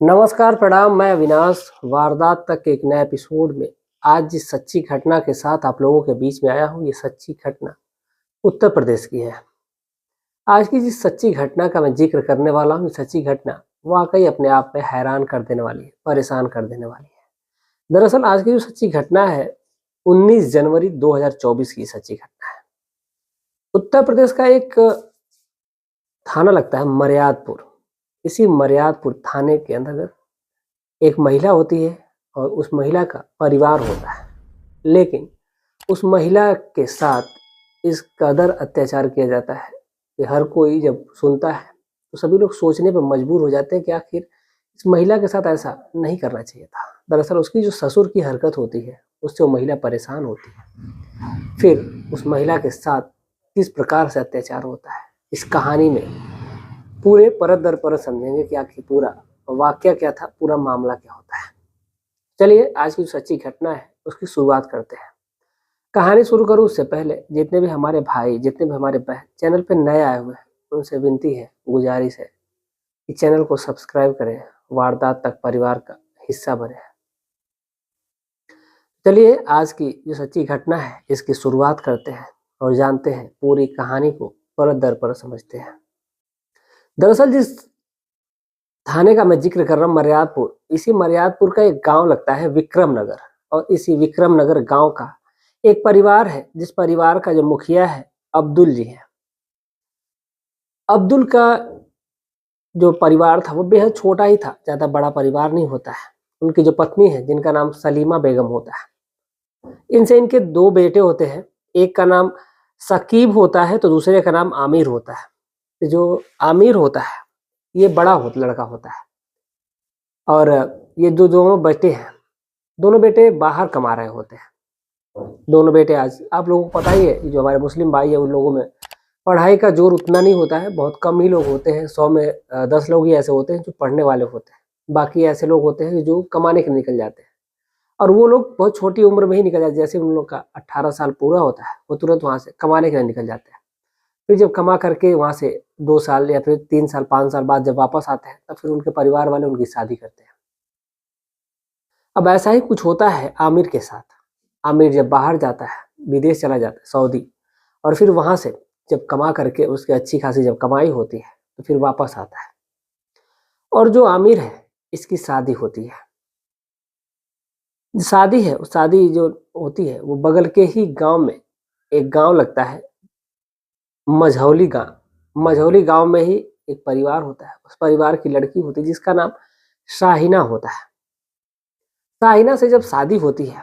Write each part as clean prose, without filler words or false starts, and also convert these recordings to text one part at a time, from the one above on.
नमस्कार, प्रणाम। मैं अविनाश। वारदात तक के एक नए एपिसोड में आज जिस सच्ची घटना के साथ आप लोगों के बीच में आया हूँ, ये सच्ची घटना उत्तर प्रदेश की है। आज की जिस सच्ची घटना का मैं जिक्र करने वाला हूँ, ये सच्ची घटना वाकई अपने आप में हैरान कर देने वाली है, परेशान कर देने वाली है। दरअसल आज की जो सच्ची घटना है, 19 जनवरी 2024 की सच्ची घटना है। उत्तर प्रदेश का एक थाना लगता है मर्यादपुर। इसी मर्यादपुर थाने के अंतर्गत एक महिला होती है और उस महिला का परिवार होता है, लेकिन उस महिला के साथ इस कदर अत्याचार किया जाता है कि हर कोई जब सुनता है तो सभी लोग सोचने पर मजबूर हो जाते हैं कि आखिर इस महिला के साथ ऐसा नहीं करना चाहिए था। दरअसल उसकी जो ससुर की हरकत होती है, उससे वो महिला परेशान होती है। फिर उस महिला के साथ किस प्रकार से अत्याचार होता है, इस कहानी में पूरे परत दर परत समझेंगे कि आखिर पूरा वाक्य क्या था, पूरा मामला क्या होता है। चलिए आज की जो सच्ची घटना है उसकी शुरुआत करते हैं। कहानी शुरू करूं उससे पहले जितने भी हमारे भाई, जितने भी हमारे बहन चैनल पे नए आए हुए हैं, उनसे विनती है, गुजारिश है कि चैनल को सब्सक्राइब करें, वारदात तक परिवार का हिस्सा बने। चलिए आज की जो सच्ची घटना है इसकी शुरुआत करते हैं और जानते हैं पूरी कहानी को, परत दर परत समझते हैं। दरअसल जिस थाने का मैं जिक्र कर रहा हूँ मर्यादपुर, इसी मर्यादपुर का एक गांव लगता है विक्रम नगर। और इसी विक्रम नगर गांव का एक परिवार है, जिस परिवार का जो मुखिया है अब्दुल जी है। अब्दुल का जो परिवार था वो बेहद छोटा ही था, ज्यादा बड़ा परिवार नहीं होता है। उनकी जो पत्नी है जिनका नाम सलीमा बेगम होता है, इनसे इनके दो बेटे होते हैं। एक का नाम सकीब होता है तो दूसरे का नाम आमिर होता है। जो आमिर होता है ये बड़ा लड़का होता है और ये जो दोनों बेटे हैं, दोनों बेटे बाहर कमा रहे होते हैं। दोनों बेटे, आज आप लोगों को पता ही है, जो हमारे मुस्लिम भाई है उन लोगों में पढ़ाई का जोर उतना नहीं होता है, बहुत कम ही लोग होते हैं। 100 में 10 लोग ही ऐसे होते हैं जो पढ़ने वाले होते हैं। बाकी ऐसे लोग होते हैं जो कमाने के निकल जाते हैं, और वो लोग बहुत छोटी उम्र में ही निकल जाते हैं। जैसे उन लोग का 18 साल पूरा होता है, वो तुरंत वहां से कमाने के लिए निकल जाते हैं। फिर जब कमा करके वहां से 2 साल या फिर 3 साल 5 साल बाद जब वापस आते हैं, तब फिर उनके परिवार वाले उनकी शादी करते हैं। अब ऐसा ही कुछ होता है आमिर के साथ। आमिर जब बाहर जाता है, विदेश चला जाता है, सऊदी, और फिर वहां से जब कमा करके उसकी अच्छी खासी जब कमाई होती है तो फिर वापस आता है। और जो आमिर है इसकी शादी होती है। शादी है, शादी जो होती है वो बगल के ही गांव में, एक गांव लगता है मझौली गांव। मझौली गांव में ही एक परिवार होता है। उस परिवार की लड़की होती है जिसका नाम शाहिना होता है। शाहिना से जब शादी होती है,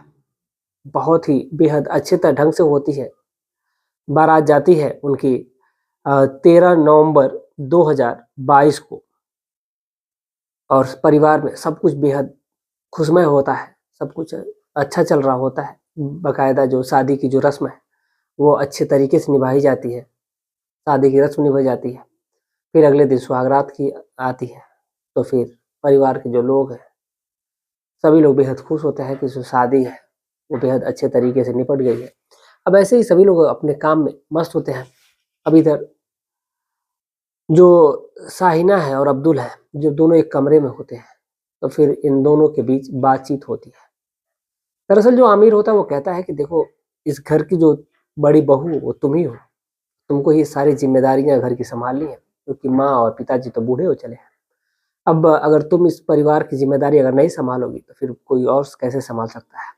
बहुत ही बेहद अच्छे ढंग से होती है। बारात जाती है उनकी 13 नवंबर 2022 को, और परिवार में सब कुछ बेहद खुशमय होता है, सब कुछ अच्छा चल रहा होता है। बाकायदा जो शादी की जो रस्म है वो अच्छे तरीके से निभाई जाती है, शादी की रस्म निभाई जाती है। फिर अगले दिन सुहागरात की आती है, तो फिर परिवार के जो लोग हैं सभी लोग बेहद खुश होते हैं कि जो शादी है वो बेहद अच्छे तरीके से निपट गई है। अब ऐसे ही सभी लोग अपने काम में मस्त होते हैं। अब इधर जो शाहिना है और अब्दुल है, जो दोनों एक कमरे में होते हैं, तो फिर इन दोनों के बीच बातचीत होती है। दरअसल जो आमिर होता है वो कहता है कि देखो, इस घर की जो बड़ी बहू वो तुम ही हो, तुमको ही सारी जिम्मेदारियां घर की संभालनी है, क्योंकि माँ और पिताजी तो बूढ़े हो चले हैं। अब अगर तुम इस परिवार की जिम्मेदारी अगर नहीं संभालोगी तो फिर कोई और कैसे संभाल सकता है।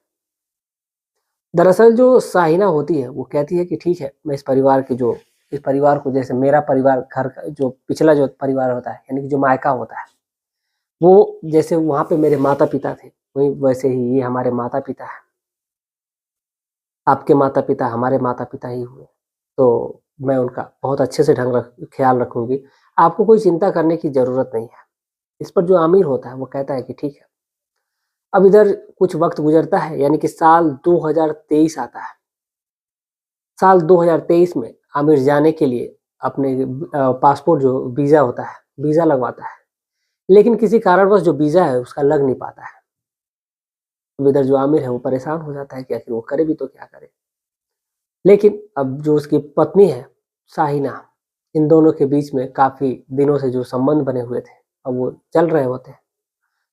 दरअसल जो शाहिना होती है वो कहती है कि ठीक है, मैं इस परिवार को, जैसे मेरा परिवार घर का जो पिछला जो परिवार होता है, यानी कि जो मायका होता है, वो जैसे वहां पे मेरे माता पिता थे, वही वैसे ही ये हमारे माता पिता है। आपके माता पिता हमारे माता पिता ही हुए, तो मैं उनका बहुत अच्छे से ख्याल रखूंगी। आपको कोई चिंता करने की जरूरत नहीं है। इस पर जो आमिर होता है वो कहता है कि ठीक है। अब इधर कुछ वक्त गुजरता है, यानी कि साल 2023 आता है। साल 2023 में आमिर जाने के लिए अपने पासपोर्ट जो वीजा होता है, वीजा लगवाता है, लेकिन किसी कारणवश जो वीजा है उसका लग नहीं पाता है। अब इधर जो आमिर है वो परेशान हो जाता है कि आखिर वो करे भी तो क्या करे। लेकिन अब जो उसकी पत्नी है शाहिना, इन दोनों के बीच में काफी दिनों से जो संबंध बने हुए थे, अब वो चल रहे होते हैं।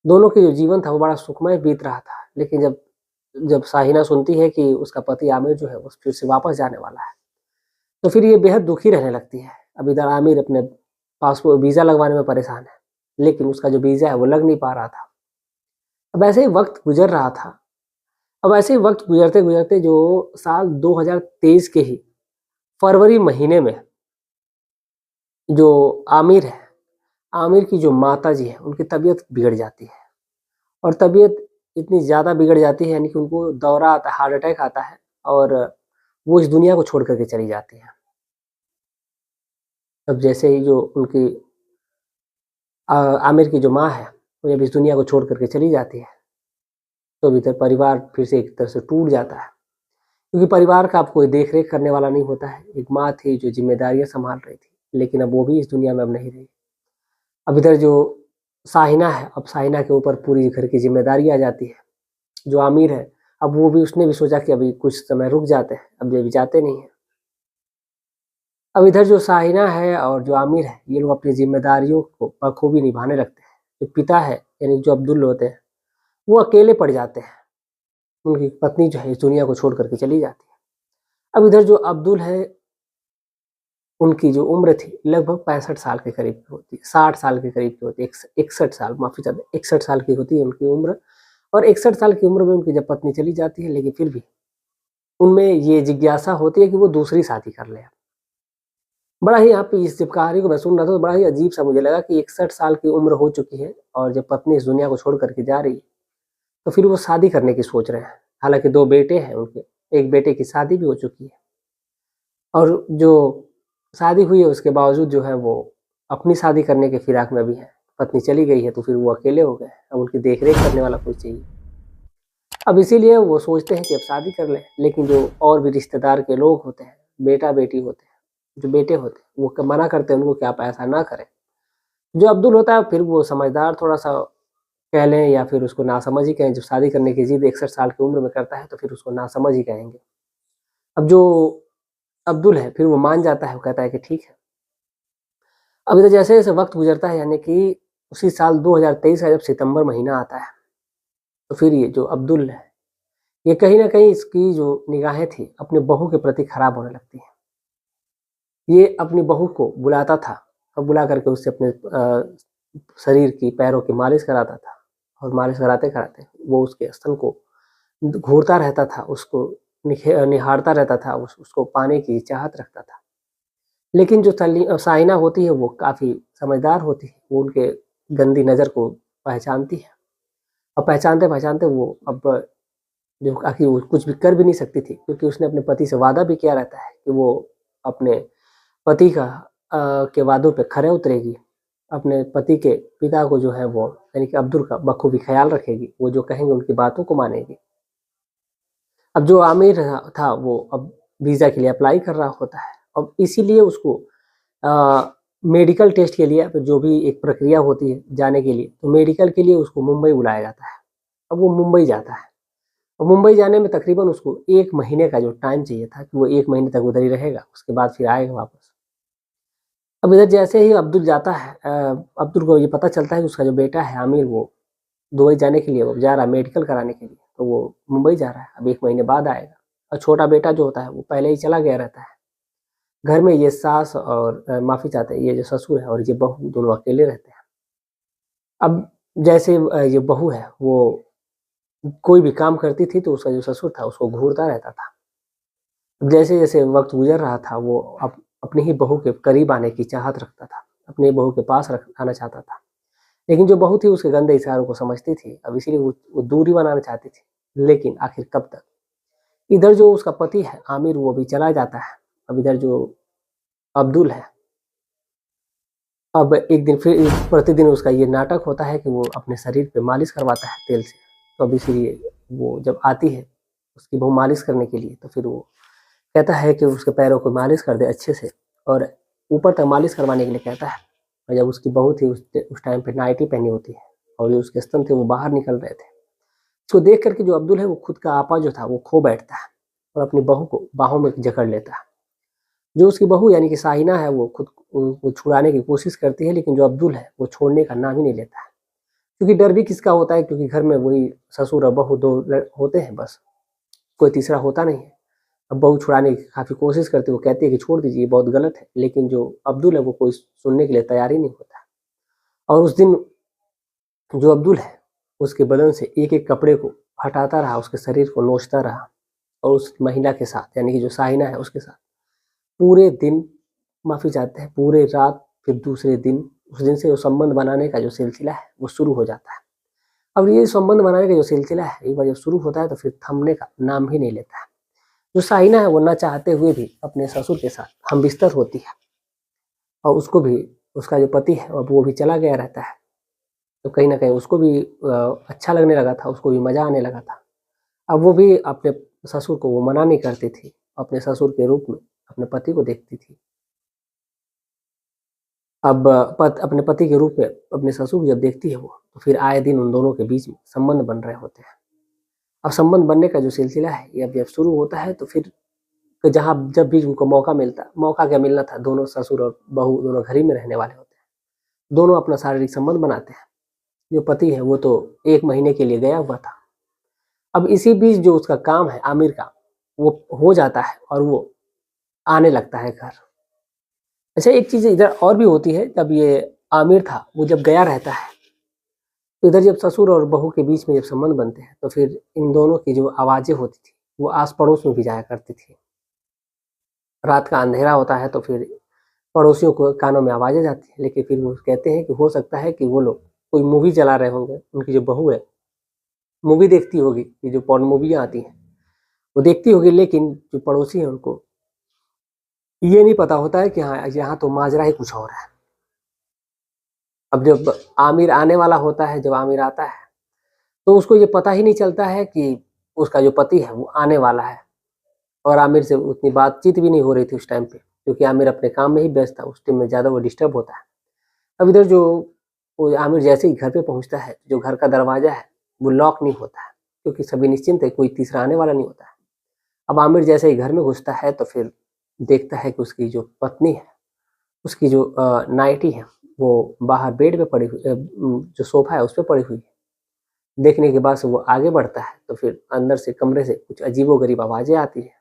दोनों के जो जीवन था वो बड़ा सुखमय बीत रहा था। लेकिन जब जब शाहीना सुनती है कि उसका पति आमिर जो है वो फिर से वापस जाने वाला है, तो फिर ये बेहद दुखी रहने लगती है। अब इधर आमिर अपने पासपोर्ट वीज़ा लगवाने में परेशान है, लेकिन उसका जो वीज़ा है वो लग नहीं पा रहा था। अब ऐसे ही वक़्त गुज़र रहा था। अब ऐसे ही वक़्त गुज़रते-गुज़रते जो साल 2023 के ही फरवरी महीने में जो आमिर है, आमिर की जो माताजी हैं, उनकी तबीयत बिगड़ जाती है। और तबीयत इतनी ज़्यादा बिगड़ जाती है, यानी कि उनको दौरा आता है, हार्ट अटैक आता है और वो इस दुनिया को छोड़ कर के चली जाती हैं। अब जैसे ही जो उनकी आमिर की जो माँ है, वो जब इस दुनिया को छोड़ कर के चली जाती है, तो इधर परिवार फिर से एक तरह से टूट जाता है। क्योंकि परिवार का अब कोई देख-रेख करने वाला नहीं होता है। एक माँ थी जो ज़िम्मेदारियाँ सँभाल रही थी, लेकिन अब वो भी इस दुनिया में अब नहीं रही। अब इधर जो शाहिना है, अब शाहिना के ऊपर पूरी घर की ज़िम्मेदारी आ जाती है। जो आमिर है, अब वो भी उसने भी सोचा कि अभी कुछ समय रुक जाते हैं, अब ये अभी जाते नहीं हैं। अब इधर जो शाहिना है और जो आमिर है, ये लोग अपनी ज़िम्मेदारियों को बखूबी निभाने लगते हैं। जो पिता है, यानी जो अब्दुल होते हैं, वो अकेले पड़ जाते हैं। उनकी पत्नी जो है इस दुनिया को छोड़ कर के चली जाती है। अब इधर जो अब्दुल है, उनकी जो उम्र थी लगभग 65 साल के करीब की होती है, 60 साल के करीब की होती है, 61 साल, माफ़ी चाहते 61 साल की होती है उनकी उम्र। और 61 साल की उम्र में उनकी जब पत्नी चली जाती है, लेकिन फिर भी उनमें ये जिज्ञासा होती है कि वो दूसरी शादी कर लें। बड़ा ही यहाँ पे इस जब कहानी को मैं सुन रहा था तो बड़ा ही अजीब-सा मुझे लगा कि 61 साल की उम्र हो चुकी है और जब पत्नी इस दुनिया को छोड़ कर के जा रही है, तो फिर वो शादी करने की सोच रहे हैं। हालाँकि 2 बेटे हैं उनके, एक बेटे की शादी भी हो चुकी है और जो शादी हुई है उसके बावजूद जो है वो अपनी शादी करने के फिराक में भी हैं। पत्नी चली गई है तो फिर वो अकेले हो गए, अब उनकी देख-रेख करने वाला कोई चाहिए। अब इसीलिए वो सोचते हैं कि अब शादी कर लें, लेकिन जो और भी रिश्तेदार के लोग होते हैं, बेटा-बेटी होते हैं, जो बेटे होते हैं, वो क मना करते हैं उनको कि आप ऐसा ना करें। जो अब्दुल होता है फिर वो समझदार थोड़ा-सा कह लें या फिर उसको नासमझ ही कहें, जब शादी करने की ज़िद 61 साल की उम्र में करता है तो फिर उसको नासमझ ही कहेंगे। अब जो अब्दुल है फिर वो मान जाता है, वो कहता है कि ठीक है। अब इधर जैसे-जैसे वक़्त गुज़रता है, यानी कि उसी साल 2023 का जब सितंबर महीना आता है, तो फिर ये जो अब्दुल है, ये कहीं न कहीं इसकी जो निगाहें थी अपनी बहू के प्रति खराब होने लगती हैं। ये अपनी बहू को बुलाता था और बुला कर के उससे अपने शरीर की, पैरों की मालिश कराता था और मालिश कराते-कराते वो उसके स्तन को घूरता रहता था, उसको निहारता रहता था, उसको पाने की चाहत रखता था। लेकिन जो शाइना होती है वो काफ़ी समझदार होती है, वो उनके गंदी नज़र को पहचानती है और पहचानते-पहचानते वो अब जो आखिर वो कुछ भी कर भी नहीं सकती थी, क्योंकि उसने अपने पति से वादा भी किया रहता है कि वो अपने पति का के वादों पे खरे उतरेगी। अपने पति के पिता को जो है वो, यानी कि अब्दुल का बखूबी ख़्याल रखेगी, वो जो कहेंगे उनकी बातों को मानेगी। अब जो आमिर था वो अब वीज़ा के लिए अप्लाई कर रहा होता है। अब इसीलिए उसको मेडिकल टेस्ट के लिए जो भी एक प्रक्रिया होती है जाने के लिए, तो मेडिकल के लिए उसको मुंबई बुलाया जाता है। अब वो मुंबई जाता है और मुंबई जाने में तकरीबन उसको 1 महीने का जो टाइम चाहिए था कि वो 1 महीने तक उधर ही रहेगा, उसके बाद फिर आएगा वापस। अब इधर जैसे ही अब्दुल जाता है, अब्दुल को ये पता चलता है कि उसका जो बेटा है आमिर, वो दुबई जाने के लिए वो जा रहा है मेडिकल कराने के लिए, तो वो मुंबई जा रहा है, अब 1 महीने बाद आएगा। और छोटा बेटा जो होता है वो पहले ही चला गया रहता है। घर में ये सास और माफ़ी चाहते हैं, ये जो ससुर है और ये बहू दोनों अकेले रहते हैं। अब जैसे ये बहू है वो कोई भी काम करती थी तो उसका जो ससुर था उसको घूरता रहता था। जैसे-जैसे वक़्त गुज़र रहा था वो अपनी ही बहू के करीब आने की चाहत रखता था, अपनी बहू के पास आना चाहता था। लेकिन जो बहू थी उसके गंदे इशारों को समझती थी, अब इसीलिए वो दूरी बनाना चाहती थी। लेकिन आखिर कब तक? इधर जो उसका पति है आमिर, वो भी चला जाता है। अब इधर जो अब्दुल है, अब एक दिन फिर प्रतिदिन उसका ये नाटक होता है कि वो अपने शरीर पे मालिश करवाता है तेल से। तो अब इसीलिए वो जब आती है उसकी बहू मालिश करने के लिए, तो फिर वो कहता है कि उसके पैरों को मालिश कर दे अच्छे से और ऊपर तक मालिश करवाने के लिए कहता है। और जब उसकी बहू थी उस टाइम पे नाइटी पहनी होती है और जो उसके स्तन थे वो बाहर निकल रहे थे। इसको देख कर के जो अब्दुल है वो खुद का आपा जो था वो खो बैठता है और अपनी बहू को बाहों में जकड़ लेता है। जो उसकी बहू यानी कि शाहिना है वो खुद को छुड़ाने की कोशिश करती है, लेकिन जो अब्दुल है वो छोड़ने का नाम ही नहीं लेता है। क्योंकि डर भी किसका होता है, क्योंकि घर में वही ससुर और बहू दो होते हैं बस, कोई तीसरा होता नहीं है। अब बहू छुड़ाने की काफ़ी कोशिश करती है, वो कहती है कि छोड़ दीजिए, ये बहुत गलत है, लेकिन जो अब्दुल है वो कोई सुनने के लिए तैयार ही नहीं होता। और उस दिन जो अब्दुल है उसके बदन से एक एक कपड़े को हटाता रहा, उसके शरीर को नोचता रहा, और उस महिला के साथ, यानी कि जो साहिना है उसके साथ पूरे दिन, माफ़ी चाहते हैं, पूरे रात, फिर दूसरे दिन, उस दिन से वो संबंध बनाने का जो सिलसिला है वो शुरू हो जाता है। अब ये संबंध बनाने का जो सिलसिला है एक बार जब शुरू होता है तो फिर थमने का नाम ही नहीं लेता है। जो साइना है वो ना चाहते हुए भी अपने ससुर के साथ हम बिस्तर होती है, और उसको भी, उसका जो पति है अब वो भी चला गया रहता है, तो कहीं ना कहीं उसको भी अच्छा लगने लगा था, उसको भी मज़ा आने लगा था। अब वो भी अपने ससुर को वो मना नहीं करती थी, अपने ससुर के रूप में अपने पति को देखती थी। अब अपने पति के रूप में अपने ससुर को जब देखती है वो, तो फिर आए दिन उन दोनों के बीच में संबंध बन रहे होते हैं। अब संबंध बनने का जो सिलसिला है ये अब जब शुरू होता है तो फिर जहाँ जब भी उनको मौका मिलता, मौका क्या मिलना था, दोनों ससुर और बहू दोनों घर ही में रहने वाले होते हैं, दोनों अपना शारीरिक संबंध बनाते हैं। जो पति है वो तो 1 महीने के लिए गया हुआ था। अब इसी बीच जो उसका काम है आमिर का, वो हो जाता है और वो आने लगता है घर। अच्छा, एक चीज़ इधर और भी होती है, जब ये आमिर था वो जब गया रहता है तो इधर जब ससुर और बहू के बीच में जब संबंध बनते हैं तो फिर इन दोनों की जो आवाज़ें होती थी वो आस पड़ोस में भी जाया करती थी। रात का अंधेरा होता है तो फिर पड़ोसियों को कानों में आवाज़ें जाती हैं, लेकिन फिर वो कहते हैं कि हो सकता है कि वो लोग कोई मूवी चला रहे होंगे, उनकी जो बहू है मूवी देखती होगी, ये जो पॉर्न मूवियाँ आती हैं वो देखती होगी, लेकिन जो पड़ोसी हैं उनको ये नहीं पता होता है कि हाँ यहाँ तो माजरा ही कुछ और है। अब जब आमिर आने वाला होता है, जब आमिर आता है तो उसको ये पता ही नहीं चलता है कि उसका जो पति है वो आने वाला है, और आमिर से उतनी बातचीत भी नहीं हो रही थी उस टाइम पे, क्योंकि आमिर अपने काम में ही व्यस्त था, उस टाइम में ज़्यादा वो डिस्टर्ब होता है। अब इधर जो वो आमिर जैसे ही घर पे पहुंचता है, जो घर का दरवाजा है वो लॉक नहीं होता है, क्योंकि सभी निश्चिंत है, कोई तीसरा आने वाला नहीं होता है। अब आमिर जैसे ही घर में घुसता है तो फिर देखता है कि उसकी जो पत्नी है, उसकी जो नाइटी है वो बाहर बेड पे पड़ी हुई, जो सोफा है उस पर पड़ी हुई है। देखने के बाद से वो आगे बढ़ता है तो फिर अंदर से कमरे से कुछ अजीबोगरीब आवाज़ें आती हैं,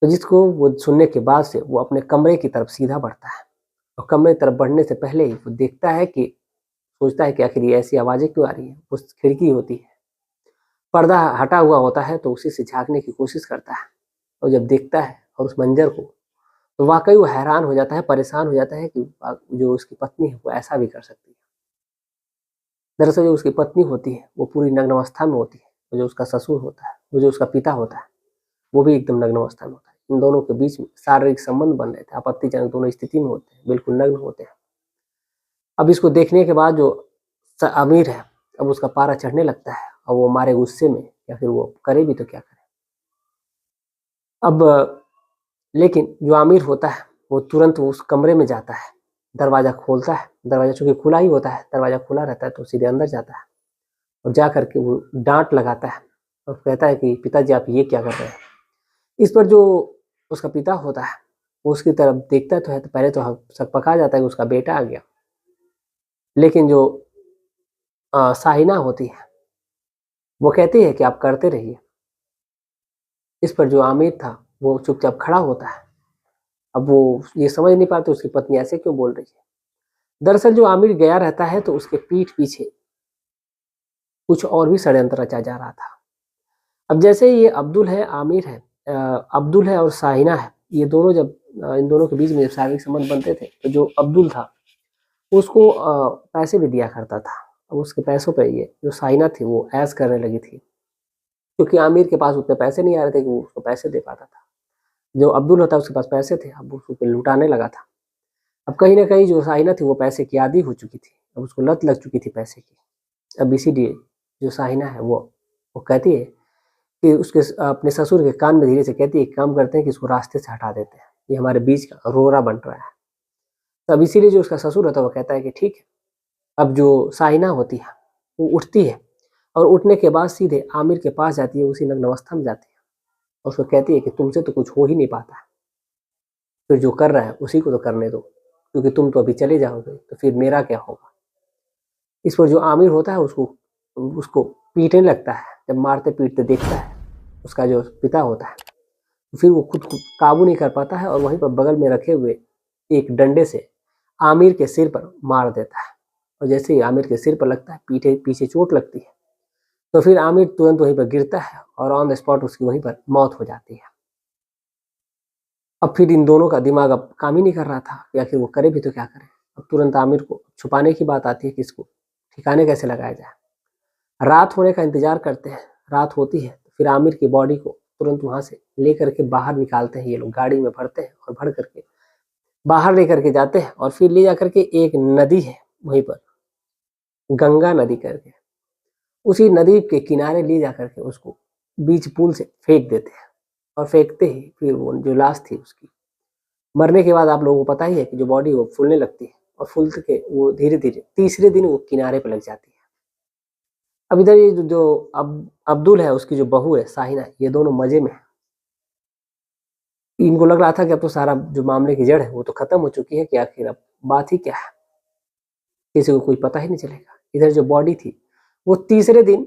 तो जिसको वो सुनने के बाद से वो अपने कमरे की तरफ सीधा बढ़ता है, और कमरे की तरफ बढ़ने से पहले ही वो देखता है कि, सोचता है कि आखिर ये ऐसी आवाज़ें क्यों आ रही हैं। उस खिड़की होती है, पर्दा हटा हुआ होता है, तो उसी से झाँकने की कोशिश करता है, और जब देखता है और उस मंजर को, तो वाक़ई वो हैरान हो जाता है, परेशान हो जाता है कि जो उसकी पत्नी है वो ऐसा भी कर सकती है। दरअसल जो उसकी पत्नी होती है वो पूरी नग्न अवस्था में होती है, और जो उसका ससुर होता है, वो जो उसका पिता होता है, वो भी एकदम नग्न अवस्था में होता है। इन दोनों के बीच में शारीरिक संबंध बन रहे थे, आपत्तिजनक दोनों स्थिति में होते हैं, बिल्कुल नग्न होते हैं। अब इसको देखने के बाद जो आमिर है, अब उसका पारा चढ़ने लगता है, और वो मारे गुस्से में, या फिर वो करे भी तो क्या करे। अब लेकिन जो आमिर होता है वो तुरंत उस कमरे में जाता है, दरवाज़ा खोलता है, दरवाज़ा चूँकि खुला ही होता है, दरवाज़ा खुला रहता है तो सीधे अंदर जाता है, और जा कर के वो डाँट लगाता है और कहता है कि पिताजी आप ये क्या कर रहे हैं। इस पर जो उसका पिता होता है वो उसकी तरफ देखता तो है, तो पहले तो सकपका जाता है कि उसका बेटा आ गया, लेकिन जो साहिना होती है वो कहती है कि आप करते रहिए। इस पर जो आमिर था वो चुपचाप खड़ा होता है। अब वो ये समझ नहीं पाते उसकी पत्नी ऐसे क्यों बोल रही है। दरअसल जो आमिर गया रहता है तो उसके पीठ पीछे कुछ और भी षड्यंत्र रचा जा रहा था। अब जैसे ये अब्दुल है, आमिर है, अब्दुल है और साहिना है, ये दोनों जब इन दोनों के बीच में जब शारीरिक संबंध बनते थे तो जो अब्दुल था उसको पैसे भी दिया करता था। अब उसके पैसों पे ये जो साहिना थी वो ऐश करने लगी थी, क्योंकि आमिर के पास उतने पैसे नहीं आ रहे थे कि वो उसको पैसे दे पाता था। जो अब्दुल होता उसके पास पैसे थे, अब उसको लुटाने लगा था। अब कहीं ना कहीं जो साहिना थी वो पैसे की आदी हो चुकी थी, अब उसको लत लग चुकी थी पैसे की। अब इसीलिए जो साहिना है वो कहती है कि उसके अपने ससुर के कान में धीरे से कहती है, एक काम करते हैं कि इसको रास्ते से हटा देते हैं, ये हमारे बीच का रोरा बन रहा है। तब इसीलिए जो उसका ससुर होता है वो कहता है कि ठीक है। अब जो साहिना होती है वो उठती है, और उठने के बाद सीधे आमिर के पास जाती है, उसी नग्न अवस्था में जाती है, और उसको कहती है कि तुमसे तो कुछ हो ही नहीं पाता है, फिर जो कर रहा है उसी को तो करने दो, क्योंकि तुम तो अभी चले जाओगे तो फिर मेरा क्या होगा। इस पर जो आमिर होता है उसको उसको पीटने लगता है। जब मारते पीटते देखता है उसका जो पिता होता है, तो फिर वो खुद को काबू नहीं कर पाता है और वहीं पर बगल में रखे हुए एक डंडे से आमिर के सिर पर मार देता है। और जैसे ही आमिर के सिर पर लगता है, पीछे चोट लगती है, तो फिर आमिर तुरंत वहीं पर गिरता है और ऑन द स्पॉट उसकी वहीं पर मौत हो जाती है। अब फिर इन दोनों का दिमाग अब काम ही नहीं कर रहा था कि आखिर वो करे भी तो क्या करे। अब तुरंत आमिर को छुपाने की बात आती है कि इसको ठिकाने कैसे लगाया जाए। रात होने का इंतजार करते हैं। रात होती है तो फिर आमिर की बॉडी को तुरंत वहां से लेकर के बाहर निकालते हैं। ये लोग गाड़ी में भरते हैं और भर करके बाहर लेकर के जाते हैं और फिर ले जाकर के एक नदी है वहीं पर, गंगा नदी करके, उसी नदी के किनारे ले जाकर के उसको बीच पुल से फेंक देते हैं। और फेंकते ही फिर वो जो लाश थी उसकी, मरने के बाद आप लोगों को पता ही है कि जो बॉडी वो फूलने लगती है और फूल के वो धीरे धीरे तीसरे दिन वो किनारे पर लग जाती है। अब इधर ये जो अब्दुल है, उसकी जो बहू है साहिना, ये दोनों मजे में है। इनको लग रहा था कि अब तो सारा जो मामले की जड़ है वो तो खत्म हो चुकी है, कि आखिर अब बात ही क्या है, किसी को कोई पता ही नहीं चलेगा। इधर जो बॉडी थी वो तीसरे दिन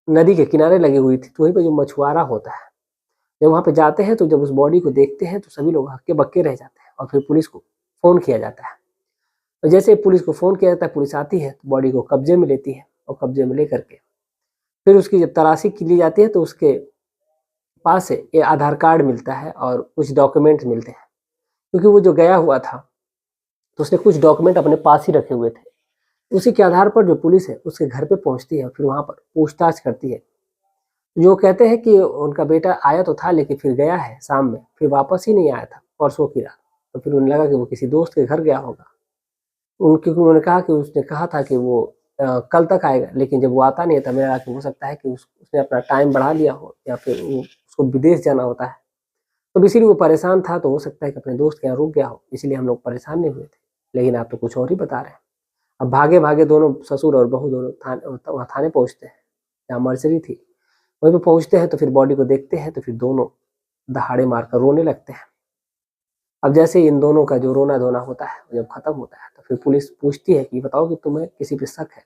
नदी के किनारे लगी हुई थी। तो वहीं पर जो मछुआरा होता है, जब वहां पे जाते हैं तो जब उस बॉडी को देखते हैं तो सभी लोग हक्के बक्के रह जाते हैं और फिर पुलिस को फोन किया जाता है। और जैसे पुलिस को फोन किया जाता है, पुलिस आती है तो बॉडी को कब्जे में लेती है और कब्जे में लेकर के फिर उसकी जब तलाशी की ली जाती है तो उसके पास से ये आधार कार्ड मिलता है और कुछ डॉक्यूमेंट मिलते हैं। क्योंकि वो जो गया हुआ था तो उसने कुछ डॉक्यूमेंट अपने पास ही रखे हुए थे। उसी के आधार पर जो पुलिस है उसके घर पे पहुंचती है और फिर वहां पर पूछताछ करती है। जो कहते हैं कि उनका बेटा आया तो था लेकिन फिर गया है शाम में, फिर वापस ही नहीं आया था परसों की रात। तो फिर उन्हें लगा कि वो किसी दोस्त के घर गया होगा। क्योंकि उन्होंने कहा कि उसने कहा था कि वो कल तक आएगा, लेकिन जब वो आता नहीं है तब मेरा हो सकता है कि उसने अपना टाइम बढ़ा लिया हो या फिर उसको विदेश जाना होता है, तो इसीलिए वो परेशान था। तो हो सकता है कि अपने दोस्त के यहाँ रुक गया हो, इसलिए हम लोग परेशान नहीं हुए थे। लेकिन आप तो कुछ और ही बता रहे हैं। अब भागे भागे दोनों ससुर और बहू दोनों वहाँ थाने पहुँचते हैं जहाँ मर्सरी थी। वहीं पे पहुँचते हैं तो फिर बॉडी को देखते हैं तो फिर दोनों दहाड़े मारकर रोने लगते हैं। अब जैसे इन दोनों का जो रोना धोना होता है जब खत्म होता है तो फिर पुलिस पूछती है कि बताओ कि तुम्हें किसी पे शक है।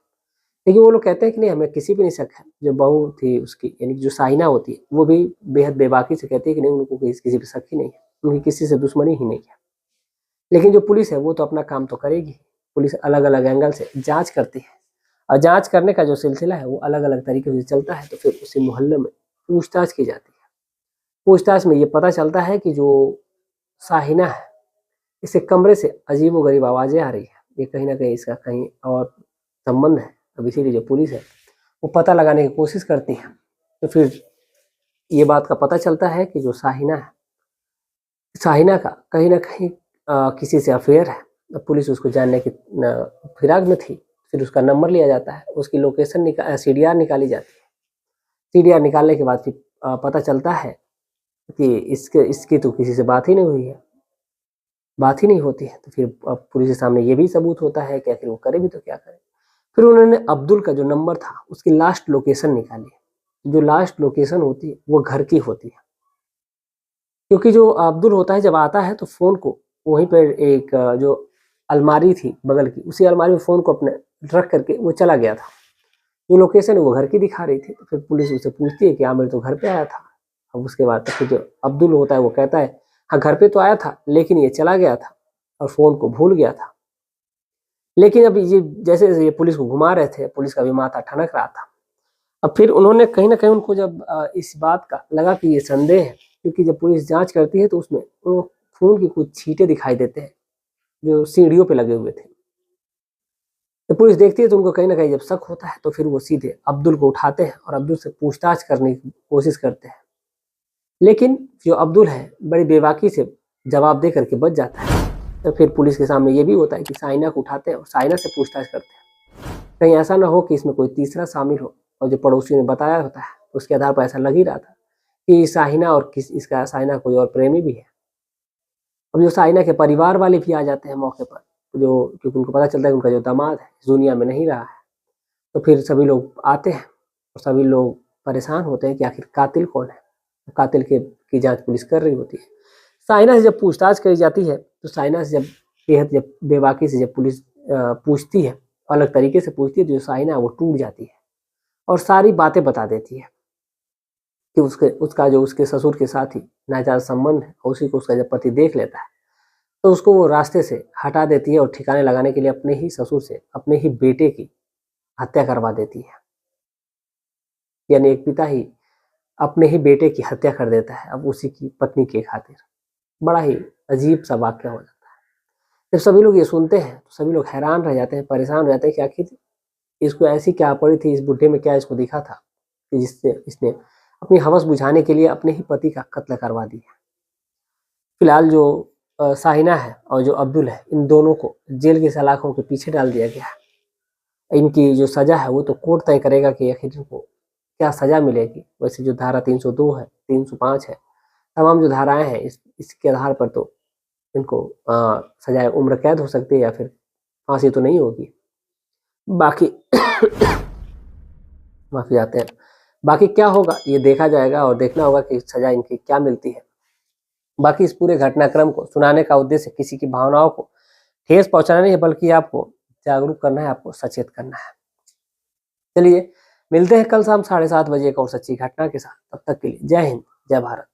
लेकिन वो लोग कहते हैं कि नहीं, हमें किसी पे नहीं शक है। जो बहू थी उसकी यानी जो साइना होती है वो भी बेहद बेबाकी से कहती है कि नहीं, उनको किसी पे शक ही नहीं है, उनकी किसी से दुश्मनी ही नहीं है। लेकिन जो पुलिस है वो तो अपना काम तो करेगी। पुलिस अलग अलग एंगल से जांच करती है और जांच करने का जो सिलसिला है वो अलग अलग तरीके से चलता है। तो फिर उसी मोहल्ले में पूछताछ की जाती है। पूछताछ में ये पता चलता है कि जो साहिना है, इसके कमरे से अजीबोगरीब आवाजें आ रही है। ये कहीं ना कहीं इसका कहीं और संबंध है। अब इसीलिए जो पुलिस है वो पता लगाने की कोशिश करती है। तो फिर ये बात का पता चलता है कि जो साहिना है, साहिना का कहीं ना कहीं किसी से अफेयर है। अब पुलिस उसको जानने की फिराक में थी। फिर उसका नंबर लिया जाता है, उसकी लोकेशन CDR निकाली जाती है। CDR निकालने के बाद फिर पता चलता है कि इसकी तो किसी से बात ही नहीं हुई है, बात ही नहीं होती है। तो फिर अब पुलिस के सामने ये भी सबूत होता है कि आखिर वो करे भी तो क्या करे। फिर उन्होंने अब्दुल का जो नंबर था उसकी लास्ट लोकेशन निकाली। जो लास्ट लोकेशन होती है वो घर की होती है। क्योंकि जो अब्दुल होता है जब आता है तो फोन को वहीं पर एक जो अलमारी थी बगल की, उसी अलमारी में फोन को अपने रख करके वो चला गया था। जो लोकेशन है वो घर की दिखा रही थी। तो फिर पुलिस उससे पूछती है कि आमिर तो घर पे आया था। अब उसके बाद तो फिर जो अब्दुल होता है वो कहता है हाँ घर पे तो आया था लेकिन ये चला गया था और फोन को भूल गया था। लेकिन अब ये जैसे ये पुलिस को घुमा रहे थे, पुलिस का भी माथा ठनक रहा था। अब फिर उन्होंने कहीं ना कहीं उनको जब इस बात का लगा कि ये संदेह है, क्योंकि जब पुलिस जांच करती है तो उसमें खून की कुछ छींटे दिखाई देते हैं जो सीढ़ियों पे लगे हुए थे। तो पुलिस देखती है तो उनको कहीं ना कहीं जब शक होता है तो फिर वो सीधे अब्दुल को उठाते हैं और अब्दुल से पूछताछ करने की कोशिश करते हैं। लेकिन जो अब्दुल है बड़ी बेबाकी से जवाब दे करके बच जाता है। तो फिर पुलिस के सामने ये भी होता है कि साइना को उठाते हैं और साइना से पूछताछ करते हैं। कहीं ऐसा ना हो कि इसमें कोई तीसरा शामिल हो। और जो पड़ोसी ने बताया होता है उसके आधार पर ऐसा लग ही रहा था कि साहिना और इसका साइना कोई और प्रेमी भी है। अब जो साइना के परिवार वाले भी आ जाते हैं मौके पर, जो क्योंकि उनको पता चलता है कि उनका जो दामाद है इस दुनिया में नहीं रहा है। तो फिर सभी लोग आते हैं और सभी लोग परेशान होते हैं कि आखिर कातिल कौन है। कातिल की जांच पुलिस कर रही होती है। साइना से जब पूछताछ करी जाती है तो साइना से जब बेहद जब बेबाकी से जब पुलिस पूछती है अलग तरीके से पूछती है तो जो साइना है वो टूट जाती है और सारी बातें बता देती है कि उसका जो उसके ससुर के साथ ही नाजायज संबंध है और उसी को उसका जब पति देख लेता है तो उसको वो रास्ते से हटा देती है और ठिकाने लगाने के लिए अपने ही ससुर से अपने ही बेटे की हत्या करवा देती है। यानी एक पिता ही अपने ही बेटे की हत्या कर देता है अब उसी की पत्नी के खातिर। बड़ा ही अजीब सा वाक्य हो जाता है। जब सभी लोग ये सुनते हैं तो सभी लोग हैरान रह जाते हैं, परेशान हो जाते हैं कि आखिर इसको ऐसी क्या पड़ी थी, इस बुढ़े में क्या इसको दिखा था कि जिससे इसने अपनी हवस बुझाने के लिए अपने ही पति का कत्ल करवा दिया। फिलहाल जो साहिना है और जो अब्दुल है, इन दोनों को जेल की सलाखों के पीछे डाल दिया गया है। इनकी जो सजा है वो तो कोर्ट तय करेगा कि आखिर इनको क्या सजा मिलेगी। वैसे जो धारा 302 है, 305 है, तमाम जो धाराएं हैं इसके आधार पर तो इनको सजाए उम्र कैद हो सकती है या फिर फांसी तो नहीं होगी। बाकी माफी चाहते हैं, बाकी क्या होगा ये देखा जाएगा और देखना होगा कि सजा इनकी क्या मिलती है। बाकी इस पूरे घटनाक्रम को सुनाने का उद्देश्य किसी की भावनाओं को ठेस पहुंचाना नहीं है, बल्कि आपको जागरूक करना है, आपको सचेत करना है। चलिए मिलते हैं कल शाम 7:30 बजे एक और सच्ची घटना के साथ। तब तक के लिए जय हिंद, जय भारत।